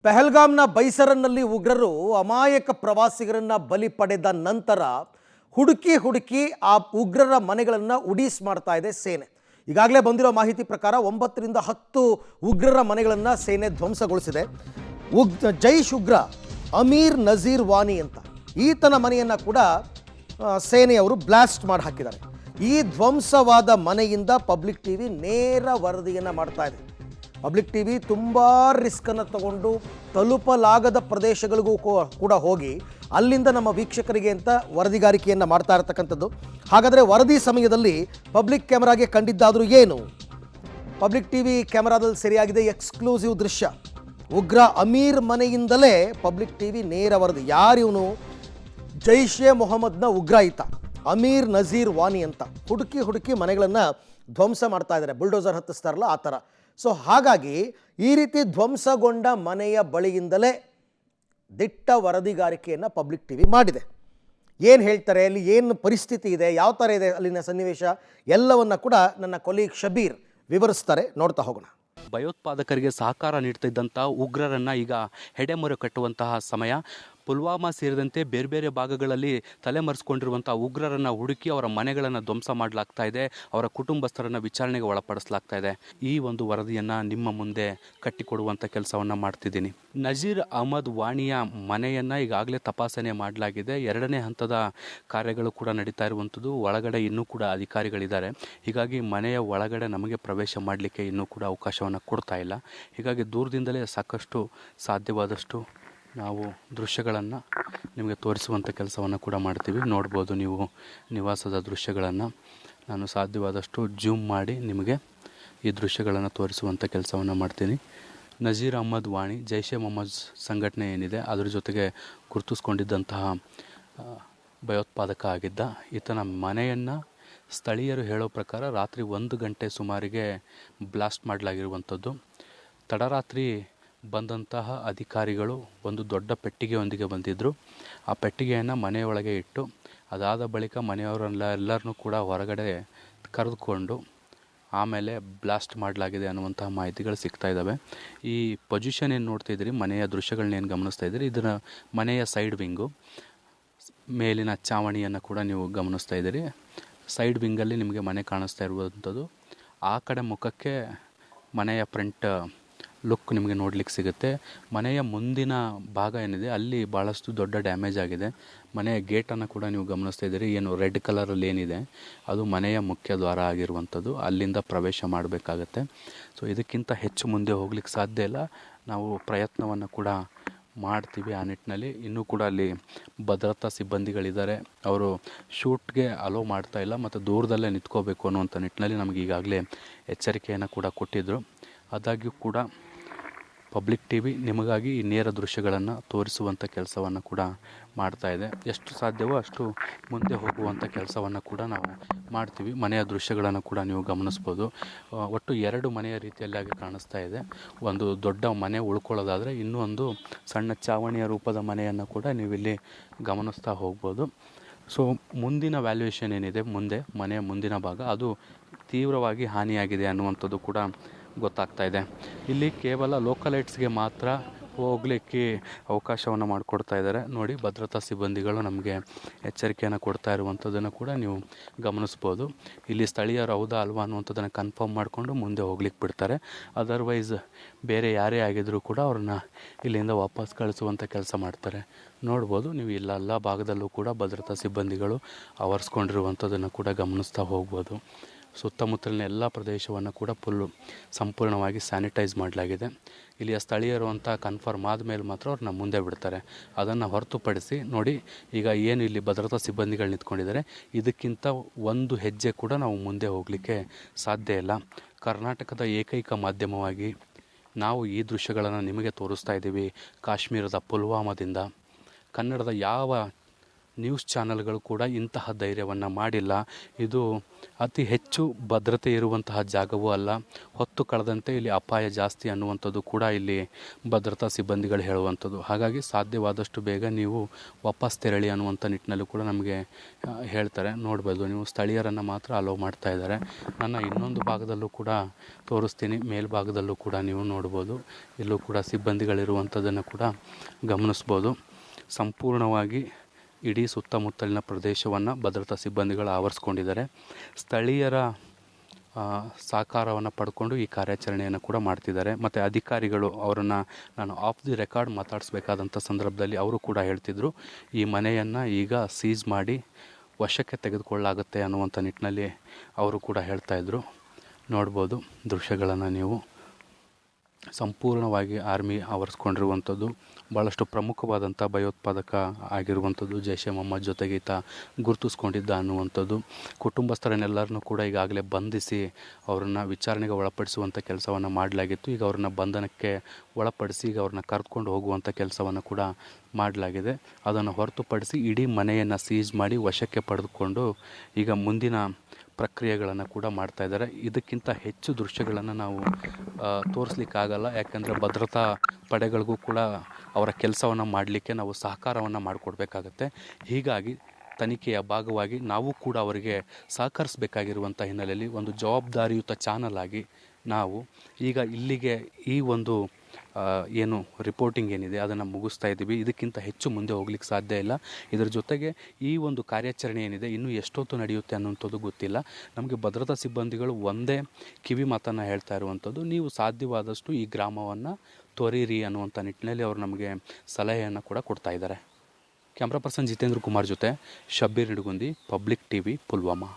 ಪೆಹಲ್ಗಾಮ್ನ ಬೈಸರನ್ನಲ್ಲಿ ಉಗ್ರರು ಅಮಾಯಕ ಪ್ರವಾಸಿಗರನ್ನ ಬಲಿ ಪಡೆದ ನಂತರ ಹುಡುಕಿ ಆ ಉಗ್ರರ ಮನೆಗಳನ್ನು ಉಡೀಸ್ ಮಾಡ್ತಾ ಇದೆ ಸೇನೆ. ಈಗಾಗಲೇ ಬಂದಿರೋ ಮಾಹಿತಿ ಪ್ರಕಾರ 9 ರಿಂದ 10 ಉಗ್ರರ ಮನೆಗಳನ್ನು ಸೇನೆ ಧ್ವಂಸಗೊಳಿಸಿದೆ. ಜೈಷ್ ಉಗ್ರ ಅಮೀರ್ ನಜೀರ್ ವಾನಿ ಅಂತ ಈತನ ಮನೆಯನ್ನು ಕೂಡ ಸೇನೆಯವರು ಬ್ಲಾಸ್ಟ್ ಮಾಡಿ ಹಾಕಿದ್ದಾರೆ. ಈ ಧ್ವಂಸವಾದ ಮನೆಯಿಂದ ಪಬ್ಲಿಕ್ ಟಿವಿ ನೇರ ವರದಿಯನ್ನು ಮಾಡ್ತಾ ಇದೆ. ಪಬ್ಲಿಕ್ ಟಿವಿ ತುಂಬ ರಿಸ್ಕನ್ನು ತಗೊಂಡು ತಲುಪಲಾಗದ ಪ್ರದೇಶಗಳಿಗೂ ಕೂಡ ಹೋಗಿ ಅಲ್ಲಿಂದ ನಮ್ಮ ವೀಕ್ಷಕರಿಗೆ ಅಂತ ವರದಿಗಾರಿಕೆಯನ್ನು ಮಾಡ್ತಾ ಇರತಕ್ಕಂಥದ್ದು. ಹಾಗಾದರೆ ವರದಿ ಸಮಯದಲ್ಲಿ ಪಬ್ಲಿಕ್ ಕ್ಯಾಮರಾಗೆ ಕಂಡಿದ್ದಾದರೂ ಏನು? ಪಬ್ಲಿಕ್ ಟಿವಿ ಕ್ಯಾಮರಾದಲ್ಲಿ ಸರಿಯಾಗಿದೆ ಎಕ್ಸ್ಕ್ಲೂಸಿವ್ ದೃಶ್ಯ. ಉಗ್ರ ಅಮೀರ್ ಮನೆಯಿಂದಲೇ ಪಬ್ಲಿಕ್ ಟಿವಿ ನೇರ ವರದಿ. ಯಾರಿವನು? ಜೈಷೆ ಮೊಹಮ್ಮದ್ನ ಉಗ್ರ ಈತ ಅಮೀರ್ ನಜೀರ್ ವಾನಿ ಅಂತ. ಹುಡುಕಿ ಮನೆಗಳನ್ನು ಧ್ವಂಸ ಮಾಡ್ತಾ ಇದ್ದಾರೆ, ಬುಲ್ಡೋಸರ್ ಹತ್ತಿಸ್ತಾರಲ್ಲ ಆ ಥರ. ಸೊ ಹಾಗಾಗಿ ಈ ರೀತಿ ಧ್ವಂಸಗೊಂಡ ಮನೆಯ ಬಳಿಯಿಂದಲೇ ದಿಟ್ಟ ವರದಿಗಾರಿಕೆಯನ್ನು ಪಬ್ಲಿಕ್ ಟಿವಿ ಮಾಡಿದೆ. ಏನು ಹೇಳ್ತಾರೆ, ಅಲ್ಲಿ ಏನು ಪರಿಸ್ಥಿತಿ ಇದೆ, ಯಾವ ಥರ ಇದೆ ಅಲ್ಲಿನ ಸನ್ನಿವೇಶ, ಎಲ್ಲವನ್ನ ಕೂಡ ನನ್ನ ಕೊಲೀಗ್ ಶಬೀರ್ ವಿವರಿಸ್ತಾರೆ. ನೋಡ್ತಾ ಹೋಗೋಣ. ಭಯೋತ್ಪಾದಕರಿಗೆ ಸಹಕಾರ ನೀಡ್ತಿದ್ದಂಥ ಉಗ್ರರನ್ನು ಈಗ ಹೆಡೆಮೊರೆ ಕಟ್ಟುವಂತಹ ಸಮಯ. ಪುಲ್ವಾಮಾ ಸೇರಿದಂತೆ ಬೇರೆ ಬೇರೆ ಭಾಗಗಳಲ್ಲಿ ತಲೆಮರೆಸ್ಕೊಂಡಿರುವಂಥ ಉಗ್ರರನ್ನು ಹುಡುಕಿ ಅವರ ಮನೆಗಳನ್ನು ಧ್ವಂಸ ಮಾಡಲಾಗ್ತಾ ಇದೆ, ಅವರ ಕುಟುಂಬಸ್ಥರನ್ನು ವಿಚಾರಣೆಗೆ ಒಳಪಡಿಸಲಾಗ್ತಾ ಇದೆ. ಈ ಒಂದು ವರದಿಯನ್ನು ನಿಮ್ಮ ಮುಂದೆ ಕಟ್ಟಿಕೊಡುವಂಥ ಕೆಲಸವನ್ನು ಮಾಡ್ತಿದ್ದೀನಿ. ನಜೀರ್ ಅಹಮದ್ ವಾಣಿಯ ಮನೆಯನ್ನು ಈಗಾಗಲೇ ತಪಾಸಣೆ ಮಾಡಲಾಗಿದೆ. 2ನೇ ಹಂತದ ಕಾರ್ಯಗಳು ಕೂಡ ನಡೀತಾ ಇರುವಂಥದ್ದು. ಒಳಗಡೆ ಇನ್ನೂ ಕೂಡ ಅಧಿಕಾರಿಗಳಿದ್ದಾರೆ. ಹೀಗಾಗಿ ಮನೆಯ ಒಳಗಡೆ ನಮಗೆ ಪ್ರವೇಶ ಮಾಡಲಿಕ್ಕೆ ಇನ್ನೂ ಕೂಡ ಅವಕಾಶವನ್ನು ಕೊಡ್ತಾ ಇಲ್ಲ. ಹೀಗಾಗಿ ದೂರದಿಂದಲೇ ಸಾಕಷ್ಟು ಸಾಧ್ಯವಾದಷ್ಟು ನಾವು ದೃಶ್ಯಗಳನ್ನು ನಿಮಗೆ ತೋರಿಸುವಂಥ ಕೆಲಸವನ್ನು ಕೂಡ ಮಾಡ್ತೀವಿ. ನೋಡ್ಬೋದು ನೀವು ನಿವಾಸದ ದೃಶ್ಯಗಳನ್ನು. ನಾನು ಸಾಧ್ಯವಾದಷ್ಟು ಜೂಮ್ ಮಾಡಿ ನಿಮಗೆ ಈ ದೃಶ್ಯಗಳನ್ನು ತೋರಿಸುವಂಥ ಕೆಲಸವನ್ನು ಮಾಡ್ತೀನಿ. ನಜೀರ್ ಅಹಮದ್ ವಾಣಿ ಜೈಷೆ ಮೊಹಮ್ಮದ್ ಸಂಘಟನೆ ಏನಿದೆ ಅದರ ಜೊತೆಗೆ ಗುರುತಿಸ್ಕೊಂಡಿದ್ದಂತಹ ಭಯೋತ್ಪಾದಕ ಆಗಿದ್ದ. ಈತನ ಮನೆಯನ್ನು ಸ್ಥಳೀಯರು ಹೇಳೋ ಪ್ರಕಾರ ರಾತ್ರಿ 1 ಗಂಟೆ ಸುಮಾರಿಗೆ ಬ್ಲಾಸ್ಟ್ ಮಾಡಲಾಗಿರುವಂಥದ್ದು. ತಡರಾತ್ರಿ ಬಂದಂತಹ ಅಧಿಕಾರಿಗಳು ಒಂದು ದೊಡ್ಡ ಪೆಟ್ಟಿಗೆಯೊಂದಿಗೆ ಬಂದಿದ್ದರು. ಆ ಪೆಟ್ಟಿಗೆಯನ್ನು ಮನೆಯೊಳಗೆ ಇಟ್ಟು ಅದಾದ ಬಳಿಕ ಮನೆಯವರೆಲ್ಲರನ್ನೂ ಕೂಡ ಹೊರಗಡೆ ಕರೆದುಕೊಂಡು ಆಮೇಲೆ ಬ್ಲಾಸ್ಟ್ ಮಾಡಲಾಗಿದೆ ಅನ್ನುವಂತಹ ಮಾಹಿತಿಗಳು ಸಿಗ್ತಾ ಇದ್ದಾವೆ. ಈ ಪೊಸಿಷನ್ ಏನು ನೋಡ್ತಾ ಇದ್ದೀರಿ, ಮನೆಯ ದೃಶ್ಯಗಳನ್ನೇನು ಗಮನಿಸ್ತಾ ಇದ್ದೀರಿ, ಇದರ ಮನೆಯ ಸೈಡ್ ವಿಂಗು, ಮೇಲಿನ ಚಾವಣಿಯನ್ನು ಕೂಡ ನೀವು ಗಮನಿಸ್ತಾ ಇದ್ದೀರಿ. ಸೈಡ್ ವಿಂಗಲ್ಲಿ ನಿಮಗೆ ಮನೆ ಕಾಣಿಸ್ತಾ ಇರುವಂಥದ್ದು. ಆ ಕಡೆ ಮುಖಕ್ಕೆ ಮನೆಯ ಫ್ರಂಟ್ ಲುಕ್ ನಿಮಗೆ ನೋಡಲಿಕ್ಕೆ ಸಿಗುತ್ತೆ. ಮನೆಯ ಮುಂದಿನ ಭಾಗ ಏನಿದೆ ಅಲ್ಲಿ ಭಾಳಷ್ಟು ದೊಡ್ಡ ಡ್ಯಾಮೇಜ್ ಆಗಿದೆ. ಮನೆಯ ಗೇಟನ್ನು ಕೂಡ ನೀವು ಗಮನಿಸ್ತಾ ಇದ್ದೀರಿ. ಏನು ರೆಡ್ ಕಲರಲ್ಲಿ ಏನಿದೆ ಅದು ಮನೆಯ ಮುಖ್ಯ ದ್ವಾರ ಆಗಿರುವಂಥದ್ದು. ಅಲ್ಲಿಂದ ಪ್ರವೇಶ ಮಾಡಬೇಕಾಗತ್ತೆ. ಸೊ ಇದಕ್ಕಿಂತ ಹೆಚ್ಚು ಮುಂದೆ ಹೋಗ್ಲಿಕ್ಕೆ ಸಾಧ್ಯ ಇಲ್ಲ. ನಾವು ಪ್ರಯತ್ನವನ್ನು ಕೂಡ ಮಾಡ್ತೀವಿ ಆ ನಿಟ್ಟಿನಲ್ಲಿ. ಇನ್ನೂ ಕೂಡ ಅಲ್ಲಿ ಭದ್ರತಾ ಸಿಬ್ಬಂದಿಗಳಿದ್ದಾರೆ. ಅವರು ಶೂಟ್ಗೆ ಅಲೋ ಮಾಡ್ತಾ ಇಲ್ಲ ಮತ್ತು ದೂರದಲ್ಲೇ ನಿಂತ್ಕೋಬೇಕು ಅನ್ನುವಂಥ ನಿಟ್ಟಿನಲ್ಲಿ ನಮಗೆ ಈಗಾಗಲೇ ಎಚ್ಚರಿಕೆಯನ್ನು ಕೂಡ ಕೊಟ್ಟಿದ್ದರು. ಆದಾಗ್ಯೂ ಕೂಡ ಪಬ್ಲಿಕ್ ಟಿವಿ ನಿಮಗಾಗಿ ಈ ನೇರ ದೃಶ್ಯಗಳನ್ನು ತೋರಿಸುವಂಥ ಕೆಲಸವನ್ನು ಕೂಡ ಮಾಡ್ತಾ ಇದೆ. ಎಷ್ಟು ಸಾಧ್ಯವೋ ಅಷ್ಟು ಮುಂದೆ ಹೋಗುವಂಥ ಕೆಲಸವನ್ನು ಕೂಡ ನಾವು ಮಾಡ್ತೀವಿ. ಮನೆಯ ದೃಶ್ಯಗಳನ್ನು ಕೂಡ ನೀವು ಗಮನಿಸ್ಬೋದು. ಒಟ್ಟು 2 ಮನೆಯ ರೀತಿಯಲ್ಲಾಗಿ ಕಾಣಿಸ್ತಾ ಇದೆ. ಒಂದು ದೊಡ್ಡ ಮನೆ ಉಳ್ಕೊಳ್ಳೋದಾದರೆ ಇನ್ನೂ ಒಂದು ಸಣ್ಣ ಚಾವಣಿಯ ರೂಪದ ಮನೆಯನ್ನು ಕೂಡ ನೀವಿಲ್ಲಿ ಗಮನಿಸ್ತಾ ಹೋಗ್ಬೋದು. ಸೊ ಮುಂದಿನ ವ್ಯಾಲ್ಯೂಯೇಷನ್ ಏನಿದೆ, ಮುಂದೆ ಮನೆಯ ಮುಂದಿನ ಭಾಗ ಅದು ತೀವ್ರವಾಗಿ ಹಾನಿಯಾಗಿದೆ ಅನ್ನುವಂಥದ್ದು ಕೂಡ ಗೊತ್ತಾಗ್ತಾ ಇದೆ. ಇಲ್ಲಿ ಕೇವಲ ಲೋಕಲೈಟ್ಸ್ಗೆ ಮಾತ್ರ ಹೋಗಲಿಕ್ಕೆ ಅವಕಾಶವನ್ನು ಮಾಡಿಕೊಡ್ತಾ ಇದ್ದಾರೆ. ನೋಡಿ, ಭದ್ರತಾ ಸಿಬ್ಬಂದಿಗಳು ನಮಗೆ ಎಚ್ಚರಿಕೆಯನ್ನು ಕೊಡ್ತಾ ಇರುವಂಥದ್ದನ್ನು ಕೂಡ ನೀವು ಗಮನಿಸ್ಬೋದು. ಇಲ್ಲಿ ಸ್ಥಳೀಯರು ಹೌದಾ ಅಲ್ವಾ ಅನ್ನುವಂಥದ್ದನ್ನು ಕನ್ಫರ್ಮ್ ಮಾಡಿಕೊಂಡು ಮುಂದೆ ಹೋಗ್ಲಿಕ್ಕೆ ಬಿಡ್ತಾರೆ. ಅದರ್ವೈಸ್ ಬೇರೆ ಯಾರೇ ಆಗಿದ್ದರೂ ಕೂಡ ಅವ್ರನ್ನ ಇಲ್ಲಿಂದ ವಾಪಸ್ ಕಳಿಸುವಂಥ ಕೆಲಸ ಮಾಡ್ತಾರೆ. ನೋಡ್ಬೋದು ನೀವು ಎಲ್ಲ ಭಾಗದಲ್ಲೂ ಕೂಡ ಭದ್ರತಾ ಸಿಬ್ಬಂದಿಗಳು ಆವರಿಸ್ಕೊಂಡಿರುವಂಥದ್ದನ್ನು ಕೂಡ ಗಮನಿಸ್ತಾ ಹೋಗ್ಬೋದು. ಸುತ್ತಮುತ್ತಲಿನ ಎಲ್ಲ ಪ್ರದೇಶವನ್ನು ಕೂಡ ಸಂಪೂರ್ಣವಾಗಿ ಸ್ಯಾನಿಟೈಸ್ ಮಾಡಲಾಗಿದೆ. ಇಲ್ಲಿಯ ಸ್ಥಳೀಯರು ಅಂತ ಕನ್ಫರ್ಮ್ ಆದಮೇಲೆ ಮಾತ್ರ ಅವ್ರನ್ನ ಮುಂದೆ ಬಿಡ್ತಾರೆ. ಅದನ್ನು ಹೊರತುಪಡಿಸಿ ನೋಡಿ, ಈಗ ಏನು ಇಲ್ಲಿ ಭದ್ರತಾ ಸಿಬ್ಬಂದಿಗಳು ನಿಂತ್ಕೊಂಡಿದ್ದಾರೆ, ಇದಕ್ಕಿಂತ ಒಂದು ಹೆಜ್ಜೆ ಕೂಡ ನಾವು ಮುಂದೆ ಹೋಗಲಿಕ್ಕೆ ಸಾಧ್ಯ ಇಲ್ಲ. ಕರ್ನಾಟಕದ ಏಕೈಕ ಮಾಧ್ಯಮವಾಗಿ ನಾವು ಈ ದೃಶ್ಯಗಳನ್ನು ನಿಮಗೆ ತೋರಿಸ್ತಾ ಇದ್ದೀವಿ. ಕಾಶ್ಮೀರದ ಪುಲ್ವಾಮಾದಿಂದ ಕನ್ನಡದ ಯಾವ ನ್ಯೂಸ್ ಚಾನಲ್ಗಳು ಕೂಡ ಇಂತಹ ಧೈರ್ಯವನ್ನು ಮಾಡಿಲ್ಲ. ಇದು ಅತಿ ಹೆಚ್ಚು ಭದ್ರತೆ ಇರುವಂತಹ ಜಾಗವೂ ಅಲ್ಲ, ಹೊತ್ತು ಕಳೆದಂತೆ ಇಲ್ಲಿ ಅಪಾಯ ಜಾಸ್ತಿ ಅನ್ನುವಂಥದ್ದು ಕೂಡ ಇಲ್ಲಿ ಭದ್ರತಾ ಸಿಬ್ಬಂದಿಗಳು ಹೇಳುವಂಥದ್ದು. ಹಾಗಾಗಿ ಸಾಧ್ಯವಾದಷ್ಟು ಬೇಗ ನೀವು ವಾಪಸ್ ತೆರಳಿ ಅನ್ನುವಂಥ ನಿಟ್ಟಿನಲ್ಲೂ ಕೂಡ ನಮಗೆ ಹೇಳ್ತಾರೆ. ನೋಡ್ಬೋದು, ನೀವು ಸ್ಥಳೀಯರನ್ನು ಮಾತ್ರ ಅಲೋ ಮಾಡ್ತಾ ಇದ್ದಾರೆ. ನನ್ನ ಇನ್ನೊಂದು ಭಾಗದಲ್ಲೂ ಕೂಡ ತೋರಿಸ್ತೀನಿ, ಮೇಲ್ಭಾಗದಲ್ಲೂ ಕೂಡ ನೀವು ನೋಡ್ಬೋದು. ಇಲ್ಲೂ ಕೂಡ ಸಿಬ್ಬಂದಿಗಳಿರುವಂಥದ್ದನ್ನು ಕೂಡ ಗಮನಿಸ್ಬೋದು. ಸಂಪೂರ್ಣವಾಗಿ ಇಡೀ ಸುತ್ತಮುತ್ತಲಿನ ಪ್ರದೇಶವನ್ನು ಭದ್ರತಾ ಸಿಬ್ಬಂದಿಗಳು ಆವರಿಸ್ಕೊಂಡಿದ್ದಾರೆ. ಸ್ಥಳೀಯರ ಸಹಕಾರವನ್ನು ಪಡ್ಕೊಂಡು ಈ ಕಾರ್ಯಾಚರಣೆಯನ್ನು ಕೂಡ ಮಾಡ್ತಿದ್ದಾರೆ. ಮತ್ತು ಅಧಿಕಾರಿಗಳು ಅವರನ್ನು ನಾನು ಆಫ್ ದಿ ರೆಕಾರ್ಡ್ ಮಾತಾಡಿಸ್ಬೇಕಾದಂಥ ಸಂದರ್ಭದಲ್ಲಿ ಅವರು ಕೂಡ ಹೇಳ್ತಿದ್ರು, ಈ ಮನೆಯನ್ನು ಈಗ ಸೀಸ್ ಮಾಡಿ ವಶಕ್ಕೆ ತೆಗೆದುಕೊಳ್ಳಲಾಗುತ್ತೆ ಅನ್ನುವಂಥ ನಿಟ್ಟಿನಲ್ಲಿ ಅವರು ಕೂಡ ಹೇಳ್ತಾಯಿದ್ರು. ನೋಡ್ಬೋದು ದೃಶ್ಯಗಳನ್ನು ನೀವು. ಸಂಪೂರ್ಣವಾಗಿ ಆರ್ಮಿ ಆವರಿಸ್ಕೊಂಡಿರುವಂಥದ್ದು. ಭಾಳಷ್ಟು ಪ್ರಮುಖವಾದಂಥ ಭಯೋತ್ಪಾದಕ ಆಗಿರುವಂಥದ್ದು. ಜೈಷ್ ಎ ಮೊಹಮ್ಮದ್ ಜೊತೆಗೆ ಈತ ಗುರುತಿಸ್ಕೊಂಡಿದ್ದ ಅನ್ನುವಂಥದ್ದು. ಕುಟುಂಬಸ್ಥರನ್ನೆಲ್ಲರನ್ನೂ ಕೂಡ ಈಗಾಗಲೇ ಬಂಧಿಸಿ ಅವರನ್ನು ವಿಚಾರಣೆಗೆ ಒಳಪಡಿಸುವಂಥ ಕೆಲಸವನ್ನು ಮಾಡಲಾಗಿತ್ತು. ಈಗ ಅವ್ರನ್ನ ಬಂಧನಕ್ಕೆ ಒಳಪಡಿಸಿ ಈಗ ಅವ್ರನ್ನ ಕರೆದುಕೊಂಡು ಹೋಗುವಂಥ ಕೆಲಸವನ್ನು ಕೂಡ ಮಾಡಲಾಗಿದೆ. ಅದನ್ನು ಹೊರತುಪಡಿಸಿ ಇಡೀ ಮನೆಯನ್ನು ಸೀಜ್ ಮಾಡಿ ವಶಕ್ಕೆ ಪಡೆದುಕೊಂಡು ಈಗ ಮುಂದಿನ ಪ್ರಕ್ರಿಯೆಗಳನ್ನು ಕೂಡ ಮಾಡ್ತಾ ಇದ್ದಾರೆ. ಇದಕ್ಕಿಂತ ಹೆಚ್ಚು ದೃಶ್ಯಗಳನ್ನು ನಾವು ತೋರಿಸ್ಲಿಕ್ಕಾಗಲ್ಲ, ಯಾಕಂದರೆ ಭದ್ರತಾ ಪಡೆಗಳಿಗೂ ಕೂಡ ಅವರ ಕೆಲಸವನ್ನು ಮಾಡಲಿಕ್ಕೆ ನಾವು ಸಹಕಾರವನ್ನು ಮಾಡಿಕೊಡ್ಬೇಕಾಗತ್ತೆ. ಹೀಗಾಗಿ ತನಿಖೆಯ ಭಾಗವಾಗಿ ನಾವು ಕೂಡ ಅವರಿಗೆ ಸಹಕರಿಸಬೇಕಾಗಿರುವಂಥ ಹಿನ್ನೆಲೆಯಲ್ಲಿ ಒಂದು ಜವಾಬ್ದಾರಿಯುತ ಚಾನಲ್ ಆಗಿ ನಾವು ಈಗ ಇಲ್ಲಿಗೆ ಈ ಒಂದು ಏನು ರಿಪೋರ್ಟಿಂಗ್ ಏನಿದೆ ಅದನ್ನು ಮುಗಿಸ್ತಾ ಇದ್ದೀವಿ. ಇದಕ್ಕಿಂತ ಹೆಚ್ಚು ಮುಂದೆ ಹೋಗ್ಲಿಕ್ಕೆ ಸಾಧ್ಯ ಇಲ್ಲ. ಇದರ ಜೊತೆಗೆ ಈ ಒಂದು ಕಾರ್ಯಾಚರಣೆ ಏನಿದೆ ಇನ್ನೂ ಎಷ್ಟೊತ್ತು ನಡೆಯುತ್ತೆ ಅನ್ನೋಂಥದ್ದು ಗೊತ್ತಿಲ್ಲ. ನಮಗೆ ಭದ್ರತಾ ಸಿಬ್ಬಂದಿಗಳು ಒಂದೇ ಕಿವಿ ಮಾತನ್ನು ಹೇಳ್ತಾ ಇರುವಂಥದ್ದು, ನೀವು ಸಾಧ್ಯವಾದಷ್ಟು ಈ ಗ್ರಾಮವನ್ನು ತೊರೀರಿ ಅನ್ನುವಂಥ ನಿಟ್ಟಿನಲ್ಲಿ ಅವರು ನಮಗೆ ಸಲಹೆಯನ್ನು ಕೂಡ ಕೊಡ್ತಾ ಇದ್ದಾರೆ. ಕ್ಯಾಮ್ರಾ ಪರ್ಸನ್ ಜಿತೇಂದ್ರ ಕುಮಾರ್ ಜೊತೆ ಶಬ್ಬೀರ್ ನಿಡಗುಂದಿ, ಪಬ್ಲಿಕ್ ಟಿವಿ, ಪುಲ್ವಾಮಾ.